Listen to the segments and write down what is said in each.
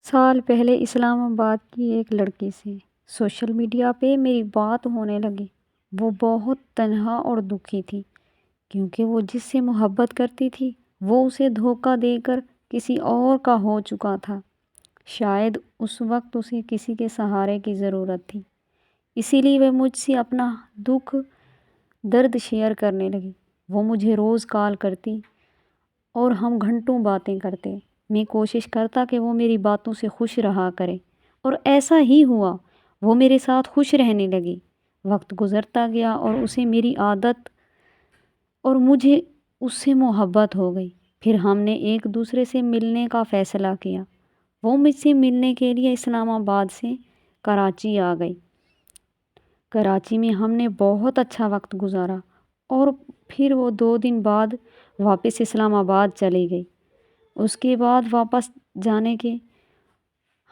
سال پہلے اسلام آباد کی ایک لڑکی سے سوشل میڈیا پہ میری بات ہونے لگی۔ وہ بہت تنہا اور دکھی تھی کیونکہ وہ جس سے محبت کرتی تھی وہ اسے دھوکہ دے کر کسی اور کا ہو چکا تھا۔ شاید اس وقت اسے کسی کے سہارے کی ضرورت تھی، اسی لیے وہ مجھ سے اپنا دکھ درد شیئر کرنے لگی۔ وہ مجھے روز کال کرتی اور ہم گھنٹوں باتیں کرتے۔ میں کوشش کرتا کہ وہ میری باتوں سے خوش رہا کرے اور ایسا ہی ہوا، وہ میرے ساتھ خوش رہنے لگی۔ وقت گزرتا گیا اور اسے میری عادت اور مجھے اس سے محبت ہو گئی۔ پھر ہم نے ایک دوسرے سے ملنے کا فیصلہ کیا۔ وہ مجھ سے ملنے کے لیے اسلام آباد سے کراچی آ گئی۔ کراچی میں ہم نے بہت اچھا وقت گزارا اور پھر وہ 2 دن بعد واپس اسلام آباد چلی گئی۔ اس کے بعد واپس جانے کے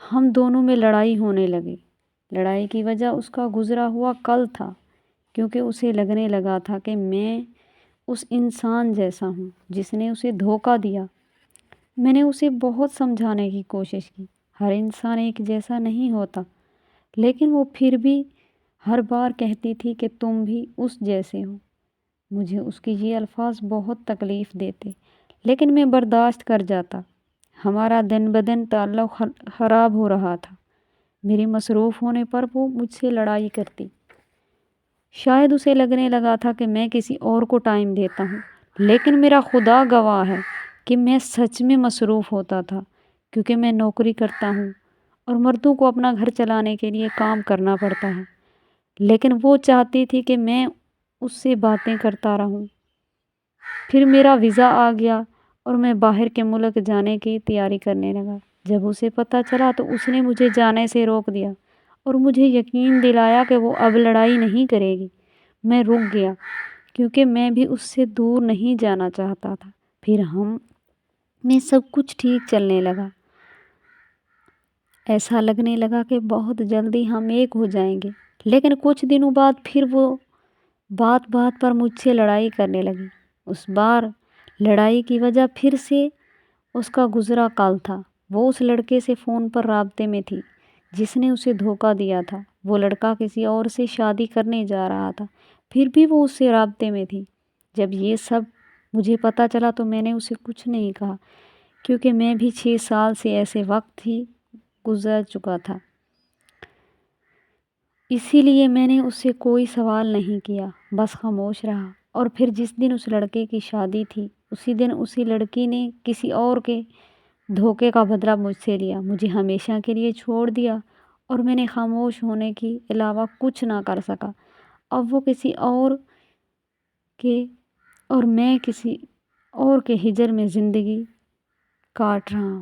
ہم دونوں میں لڑائی ہونے لگی۔ لڑائی کی وجہ اس کا گزرا ہوا کل تھا، کیونکہ اسے لگنے لگا تھا کہ میں اس انسان جیسا ہوں جس نے اسے دھوکہ دیا۔ میں نے اسے بہت سمجھانے کی کوشش کی، ہر انسان ایک جیسا نہیں ہوتا، لیکن وہ پھر بھی ہر بار کہتی تھی کہ تم بھی اس جیسے ہو۔ مجھے اس کی یہ الفاظ بہت تکلیف دیتے، لیکن میں برداشت کر جاتا۔ ہمارا دن بدن تعلق خراب ہو رہا تھا۔ میرے مصروف ہونے پر وہ مجھ سے لڑائی کرتی۔ شاید اسے لگنے لگا تھا کہ میں کسی اور کو ٹائم دیتا ہوں، لیکن میرا خدا گواہ ہے کہ میں سچ میں مصروف ہوتا تھا، کیونکہ میں نوکری کرتا ہوں اور مردوں کو اپنا گھر چلانے کے لیے کام کرنا پڑتا ہے۔ لیکن وہ چاہتی تھی کہ میں اس سے باتیں کرتا رہوں۔ پھر میرا ویزا آ گیا اور میں باہر کے ملک جانے کی تیاری کرنے لگا۔ جب اسے پتہ چلا تو اس نے مجھے جانے سے روک دیا اور مجھے یقین دلایا کہ وہ اب لڑائی نہیں کرے گی۔ میں رک گیا کیونکہ میں بھی اس سے دور نہیں جانا چاہتا تھا۔ پھر ہم میں سب کچھ ٹھیک چلنے لگا۔ ایسا لگنے لگا کہ بہت جلدی ہم ایک ہو جائیں گے، لیکن کچھ دنوں بعد پھر وہ بات بات پر مجھ سے لڑائی کرنے لگی۔ اس بار لڑائی کی وجہ پھر سے اس کا گزرا کال تھا۔ وہ اس لڑکے سے فون پر رابطے میں تھی جس نے اسے دھوکہ دیا تھا۔ وہ لڑکا کسی اور سے شادی کرنے جا رہا تھا، پھر بھی وہ اس سے رابطے میں تھی۔ جب یہ سب مجھے پتہ چلا تو میں نے اسے کچھ نہیں کہا، کیونکہ میں بھی 6 سال سے ایسے وقت ہی گزر چکا تھا۔ اسی لیے میں نے اس سے کوئی سوال نہیں کیا، بس خاموش رہا۔ اور پھر جس دن اس لڑکے کی شادی تھی، اسی دن اسی لڑکی نے کسی اور کے دھوکے کا بدلہ مجھ سے لیا، مجھے ہمیشہ کے لیے چھوڑ دیا اور میں نے خاموش ہونے کے علاوہ کچھ نہ کر سکا۔ اب وہ کسی اور کے اور میں کسی اور کے ہجر میں زندگی کاٹ رہا ہوں۔